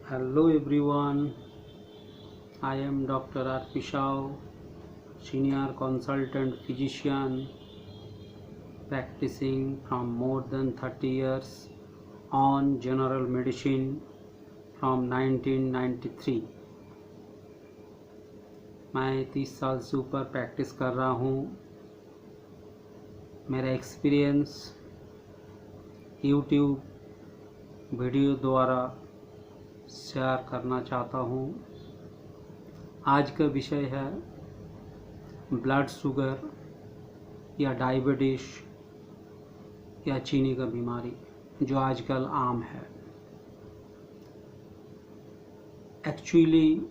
Hello everyone, I am Dr. R.P. Shah, Senior Consultant Physician practicing from more than 30 years on General Medicine from 1993। मैं 30 साल से ऊपर practice कर रहा हूँ। मेरा एक्सपीरियंस यूट्यूब वीडियो द्वारा शेयर करना चाहता हूँ। आज का विषय है ब्लड शुगर या डायबिटीज या चीनी का बीमारी जो आजकल आम है। एक्चुअली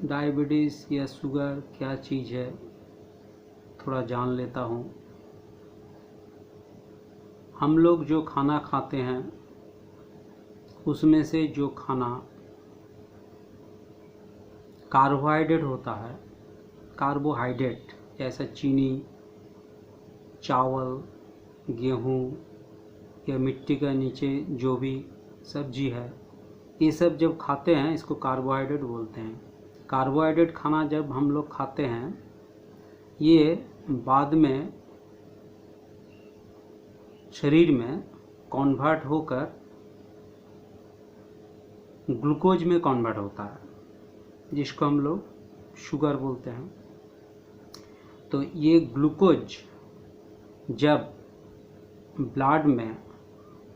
डायबिटीज़ या शुगर क्या चीज़ है थोड़ा जान लेता हूँ। हम लोग जो खाना खाते हैं उसमें से जो खाना कार्बोहाइड्रेट होता है, कार्बोहाइड्रेट जैसा चीनी, चावल, गेहूँ या मिट्टी का नीचे जो भी सब्जी है, ये सब जब खाते हैं इसको कार्बोहाइड्रेट बोलते हैं। कार्बोहाइड्रेट खाना जब हम लोग खाते हैं ये बाद में शरीर में कन्वर्ट होकर ग्लूकोज में कन्वर्ट होता है जिसको हम लोग शुगर बोलते हैं। तो ये ग्लूकोज जब ब्लड में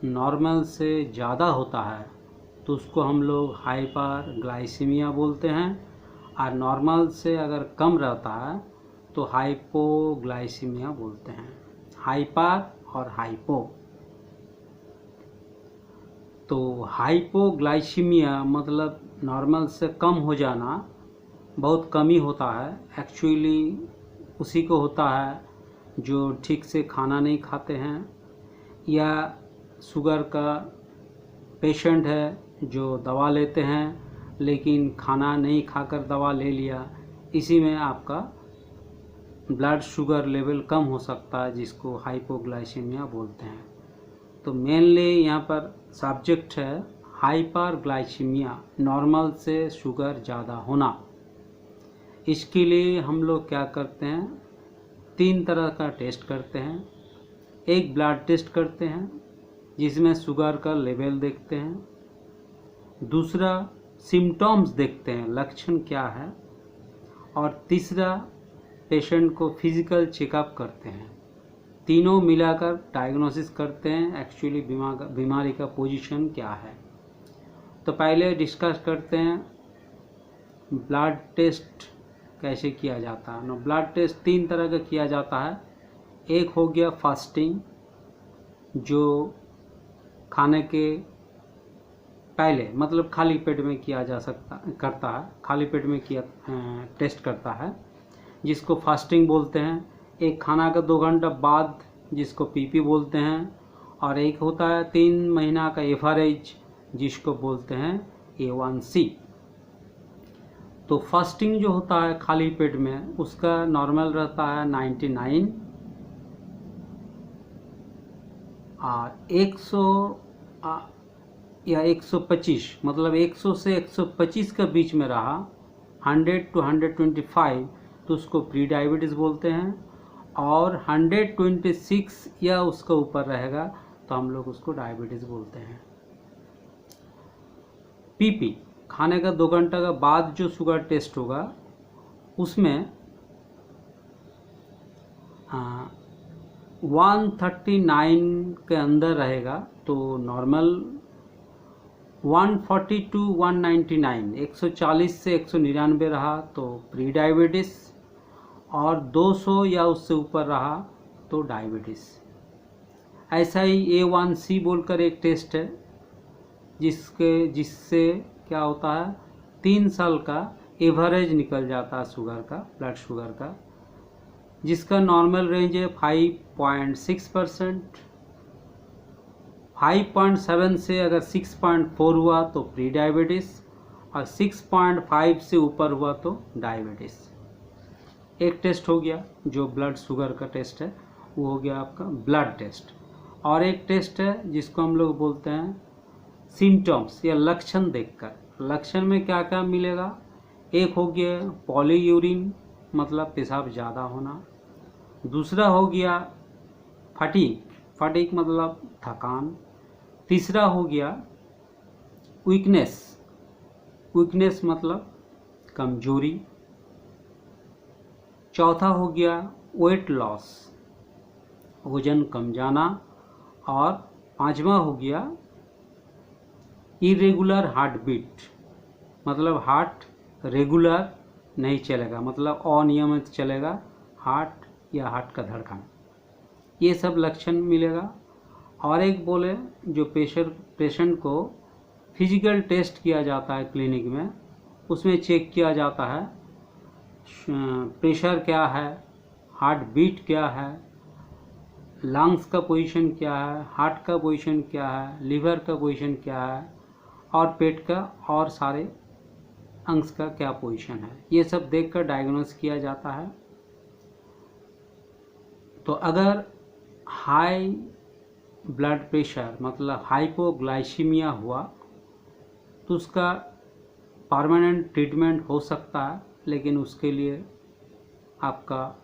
नॉर्मल से ज़्यादा होता है तो उसको हम लोग हाइपर ग्लाइसीमिया बोलते हैं, और नॉर्मल से अगर कम रहता है तो हाइपोग्लाइसीमिया बोलते हैं। हाइपर और हाइपो। तो हाइपोग्लाइसीमिया मतलब नॉर्मल से कम हो जाना, बहुत कमी होता है। एक्चुअली उसी को होता है जो ठीक से खाना नहीं खाते हैं या शुगर का पेशेंट है जो दवा लेते हैं लेकिन खाना नहीं खाकर दवा ले लिया, इसी में आपका ब्लड शुगर लेवल कम हो सकता है जिसको हाइपोग्लाइसीमिया बोलते हैं। तो मेनली यहाँ पर सब्जेक्ट है हाइपरग्लाइसीमिया, नॉर्मल से शुगर ज़्यादा होना। इसके लिए हम लोग क्या करते हैं, 3 तरह का टेस्ट करते हैं। एक ब्लड टेस्ट करते हैं जिसमें शुगर का लेवल देखते हैं। दूसरा सिम्टम्स देखते हैं, लक्षण क्या है। और तीसरा पेशेंट को फिजिकल चेकअप करते हैं। तीनों मिलाकर डायग्नोसिस करते हैं एक्चुअली बीमारी का पोजीशन क्या है। तो पहले डिस्कस करते हैं ब्लड टेस्ट कैसे किया जाता है। ब्लड टेस्ट 3 तरह का किया जाता है। एक हो गया फास्टिंग, जो खाने के पहले मतलब खाली पेट में किया जा करता है, खाली पेट में किया टेस्ट करता है जिसको फास्टिंग बोलते हैं। एक खाना का 2 घंटा बाद जिसको पीपी बोलते हैं, और एक होता है 3 महीना का एवरेज जिसको बोलते हैं A1C। तो फास्टिंग जो होता है खाली पेट में उसका नॉर्मल रहता है 99, और 100 या 125 मतलब 100 से 125 के बीच में रहा, 100 to 125 तो उसको प्री डायबिटीज़ बोलते हैं, और 126 या उसका ऊपर रहेगा तो हम लोग उसको डायबिटीज़ बोलते हैं। पीपी खाने का 2 घंटा का बाद जो शुगर टेस्ट होगा उसमें 139 के अंदर रहेगा तो नॉर्मल, 140 to 199 140 से 199 रहा तो प्री डायबिटीज़, और 200 या उससे ऊपर रहा तो डायबिटीज़। ऐसा ही A1C बोलकर एक टेस्ट है जिससे क्या होता है 3 साल का एवरेज निकल जाता है शुगर का, ब्लड शुगर का, जिसका नॉर्मल रेंज है 5.6%। 5.7 से अगर 6.4 हुआ तो प्री डायबिटीज़, और 6.5 से ऊपर हुआ तो डायबिटीज़। एक टेस्ट हो गया जो ब्लड शुगर का टेस्ट है, वो हो गया आपका ब्लड टेस्ट। और एक टेस्ट है जिसको हम लोग बोलते हैं सिम्टम्स या लक्षण देखकर। लक्षण में क्या क्या मिलेगा? एक हो गया पॉलीयूरिन मतलब पेशाब ज़्यादा होना। दूसरा हो गया फटीग मतलब थकान। तीसरा हो गया वीकनेस मतलब कमजोरी। चौथा हो गया वेट लॉस, वजन कम जाना। और पांचवा हो गया इरेगुलर हार्ट बीट मतलब हार्ट रेगुलर नहीं चलेगा, मतलब अनियमित चलेगा हार्ट या हार्ट का धड़कन। ये सब लक्षण मिलेगा। और एक बोले जो पेशेंट को फिजिकल टेस्ट किया जाता है क्लिनिक में, उसमें चेक किया जाता है प्रेशर क्या है, हार्ट बीट क्या है, लंग्स का पोजीशन क्या है, हार्ट का पोजीशन क्या है, लीवर का पोजीशन क्या है, और पेट का और सारे अंग्स का क्या पोजीशन है। ये सब देखकर डायग्नोस किया जाता है। तो अगर हाई ब्लड प्रेशर मतलब हाइपोग्लाइसीमिया हुआ तो उसका परमानेंट ट्रीटमेंट हो सकता है, लेकिन उसके लिए आपका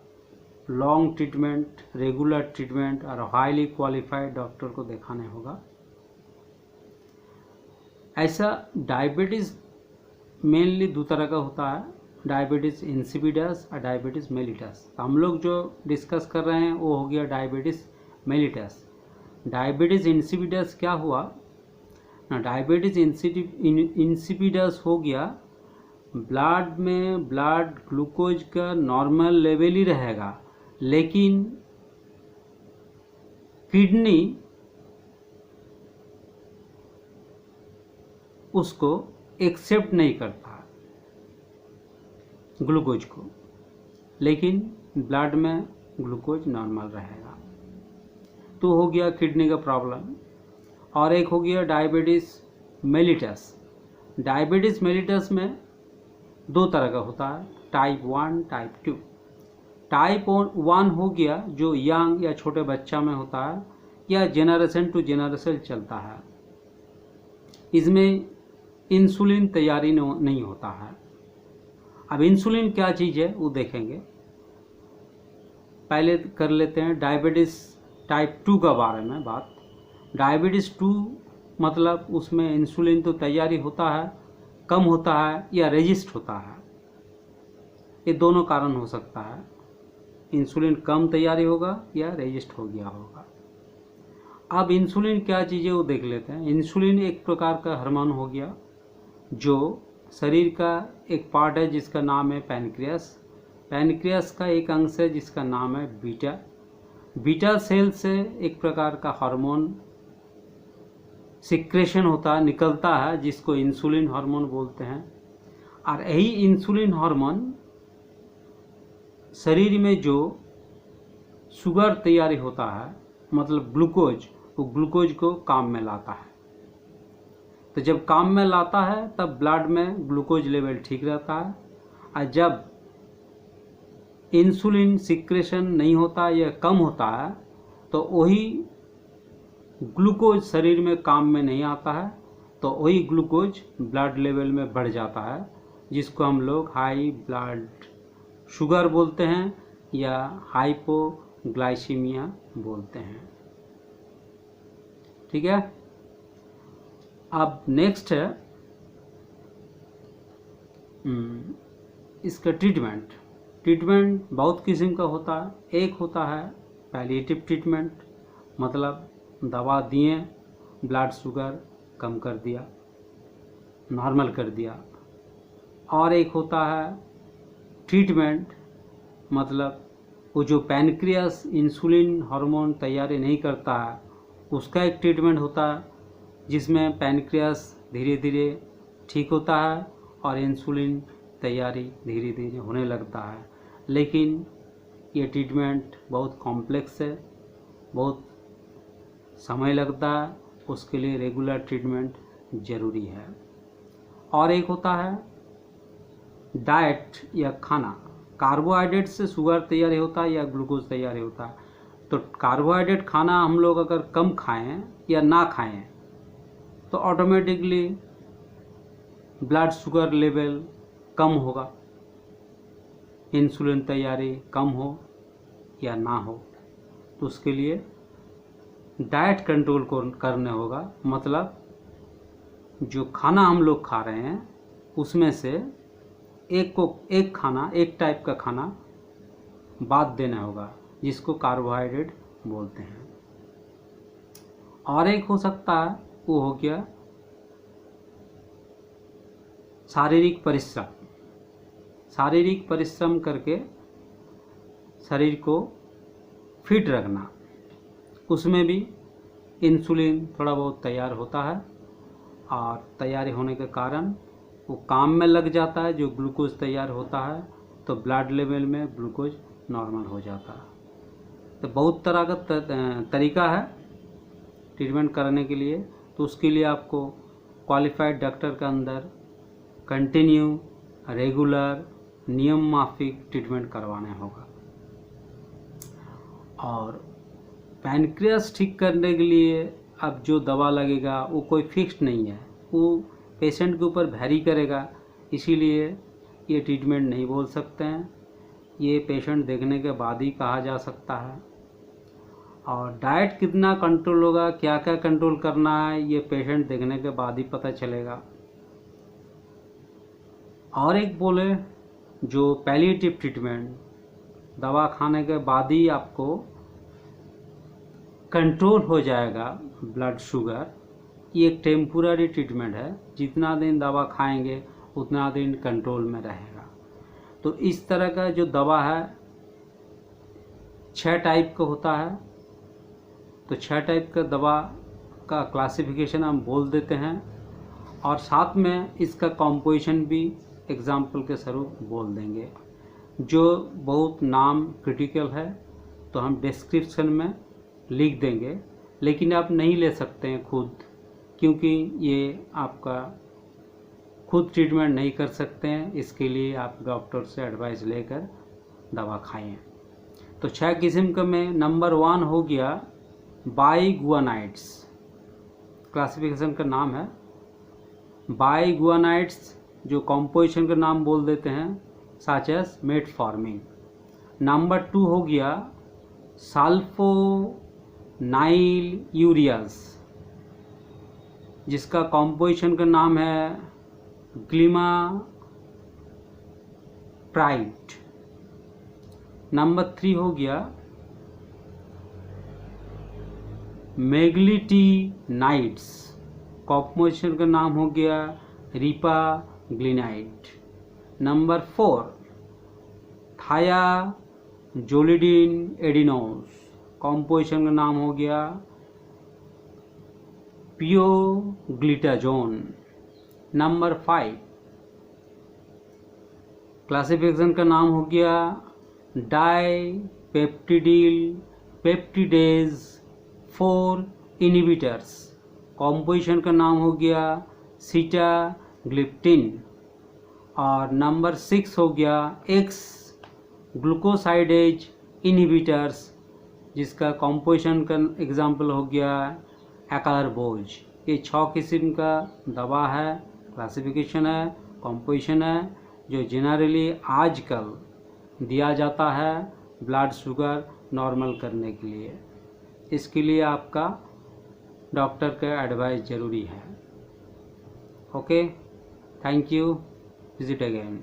लॉन्ग ट्रीटमेंट, रेगुलर ट्रीटमेंट और हाईली क्वालिफाइड डॉक्टर को दिखाने होगा। ऐसा डायबिटीज़ मेनली दो तरह का होता है, डायबिटीज़ इंसिपिडस और डायबिटीज़ मेलिटस। हम लोग जो डिस्कस कर रहे हैं वो हो गया डायबिटीज़ मेलिटस। डायबिटीज़ इंसिपिडस क्या हुआ ना, डायबिटीज़ इंसिपिडस हो गया ब्लड में ब्लड ग्लूकोज का नॉर्मल लेवल ही रहेगा, लेकिन किडनी उसको एक्सेप्ट नहीं करता ग्लूकोज को, लेकिन ब्लड में ग्लूकोज नॉर्मल रहेगा। तो हो गया किडनी का प्रॉब्लम। और एक हो गया डायबिटीज़ मेलिटस। डायबिटीज़ मेलिटस में दो तरह का होता है, टाइप 1 टाइप 2। टाइप 1 हो गया जो यंग या छोटे बच्चा में होता है या जेनरेशन टू जेनरेशन चलता है। इसमें इंसुलिन तैयारी नहीं होता है। अब इंसुलिन क्या चीज़ है वो देखेंगे। पहले कर लेते हैं डायबिटीज़ टाइप 2 का बारे में बात। डायबिटीज़ 2 मतलब उसमें इंसुलिन तो तैयारी होता है, कम होता है या रेजिस्ट होता है। ये दोनों कारण हो सकता है, इंसुलिन कम तैयारी होगा या रेजिस्ट हो गया होगा। अब इंसुलिन क्या चीज़ है वो देख लेते हैं। इंसुलिन एक प्रकार का हार्मोन हो गया जो शरीर का एक पार्ट है जिसका नाम है पैनक्रियास। पैनक्रियास का एक अंश है जिसका नाम है बीटा। बीटा सेल से एक प्रकार का हार्मोन सिक्रेशन होता है, निकलता है, जिसको इंसुलिन हार्मोन बोलते हैं। और यही इंसुलिन हार्मोन शरीर में जो शुगर तैयारी होता है मतलब ग्लूकोज, वो ग्लूकोज को काम में लाता है। तो जब काम में लाता है तब ब्लड में ग्लूकोज लेवल ठीक रहता है। और जब इंसुलिन सिक्रेशन नहीं होता या कम होता है तो वही ग्लूकोज शरीर में काम में नहीं आता है, तो वही ग्लूकोज ब्लड लेवल में बढ़ जाता है, जिसको हम लोग हाई ब्लड शुगर बोलते हैं या हाइपोग्लाइसीमिया बोलते हैं। ठीक है। अब नेक्स्ट है इसका ट्रीटमेंट। ट्रीटमेंट बहुत किस्म का होता है। एक होता है पैलिएटिव ट्रीटमेंट, मतलब दवा दिए, ब्लड शुगर कम कर दिया, नॉर्मल कर दिया। और एक होता है ट्रीटमेंट, मतलब वो जो पैनक्रियास इंसुलिन हार्मोन तैयारी नहीं करता है उसका एक ट्रीटमेंट होता है, जिसमें पैनक्रियास धीरे धीरे ठीक होता है और इंसुलिन तैयारी धीरे धीरे होने लगता है। लेकिन ये ट्रीटमेंट बहुत कॉम्प्लेक्स है, बहुत समय लगता है, उसके लिए रेगुलर ट्रीटमेंट ज़रूरी है। और एक होता है डाइट या खाना। कार्बोहाइड्रेट से शुगर तैयारी होता है या ग्लूकोज तैयारी होता है। तो कार्बोहाइड्रेट खाना हम लोग अगर कम खाएं या ना खाएं तो ऑटोमेटिकली ब्लड शुगर लेवल कम होगा, इंसुलिन तैयारी कम हो या ना हो। तो उसके लिए डाइट कंट्रोल को करने होगा, मतलब जो खाना हम लोग खा रहे हैं उसमें से एक टाइप का खाना बाद देना होगा, जिसको कार्बोहाइड्रेट बोलते हैं। और एक हो सकता है, वो हो गया शारीरिक परिश्रम। शारीरिक परिश्रम करके शरीर को फिट रखना, उसमें भी इंसुलिन थोड़ा बहुत तैयार होता है, और तैयारी होने के कारण वो काम में लग जाता है, जो ग्लूकोज तैयार होता है, तो ब्लड लेवल में ग्लूकोज नॉर्मल हो जाता है। तो बहुत तरह का तरीका है ट्रीटमेंट करने के लिए। तो उसके लिए आपको क्वालिफाइड डॉक्टर के अंदर कंटिन्यू रेगुलर नियम माफिक ट्रीटमेंट करवाना होगा। और पैनक्रियास ठीक करने के लिए अब जो दवा लगेगा वो कोई फिक्स्ड नहीं है, वो पेशेंट के ऊपर वैरी करेगा, इसीलिए ये ट्रीटमेंट नहीं बोल सकते हैं, ये पेशेंट देखने के बाद ही कहा जा सकता है। और डाइट कितना कंट्रोल होगा, क्या क्या कंट्रोल करना है, ये पेशेंट देखने के बाद ही पता चलेगा। और एक बोले जो पैलिएटिव ट्रीटमेंट, दवा खाने के बाद ही आपको कंट्रोल हो जाएगा ब्लड शुगर, ये एक टेम्पोररी ट्रीटमेंट है, जितना दिन दवा खाएंगे उतना दिन कंट्रोल में रहेगा। तो इस तरह का जो दवा है 6 टाइप का होता है। तो 6 टाइप का दवा का क्लासिफिकेशन हम बोल देते हैं, और साथ में इसका कॉम्पोजिशन भी एग्जाम्पल के स्वरूप बोल देंगे। जो बहुत नाम क्रिटिकल है तो हम डिस्क्रिप्शन में लिख देंगे, लेकिन आप नहीं ले सकते हैं खुद, क्योंकि ये आपका खुद ट्रीटमेंट नहीं कर सकते हैं। इसके लिए आप डॉक्टर से एडवाइस लेकर दवा खाएं। तो 6 किस्म का में नंबर 1 हो गया बाईगुआनाइड्स, क्लासिफिकेशन का नाम है बाईगुआनाइड्स, जो कॉम्पोजिशन का नाम बोल देते हैं सच एज मेटफॉर्मिन। नंबर 2 हो गया सल्फोनाइल यूरियास, जिसका कॉम्पोजिशन का नाम है ग्लिमाप्राइड। नंबर 3 हो गया मेग्लिटिनाइड्स, कॉम्पोजिशन का नाम हो गया रिपाग्लिनाइड। नंबर 4 थायाजोलिडिन एडिनोस, कॉम्पोजिशन का नाम हो गया पियोग्लिटाजोन। नंबर 5 क्लासिफिकेशन का नाम हो गया डाईपेप्टिडिल पेप्टिडेज 4 इनहिबिटर्स, कॉम्पोजिशन का नाम हो गया सीटाग्लिप्टिन। और नंबर 6 हो गया एक्स ग्लूकोसाइडेज इनहिबिटर्स, जिसका कॉम्पोजिशन का एग्जाम्पल हो गया एक्लरबोज। ये 6 किस्म का दवा है, क्लासिफिकेशन है, कॉम्पोजिशन है, जो जनरली आजकल दिया जाता है ब्लड शुगर नॉर्मल करने के लिए। इसके लिए आपका डॉक्टर का एडवाइस ज़रूरी है। Okay, thank you, visit again.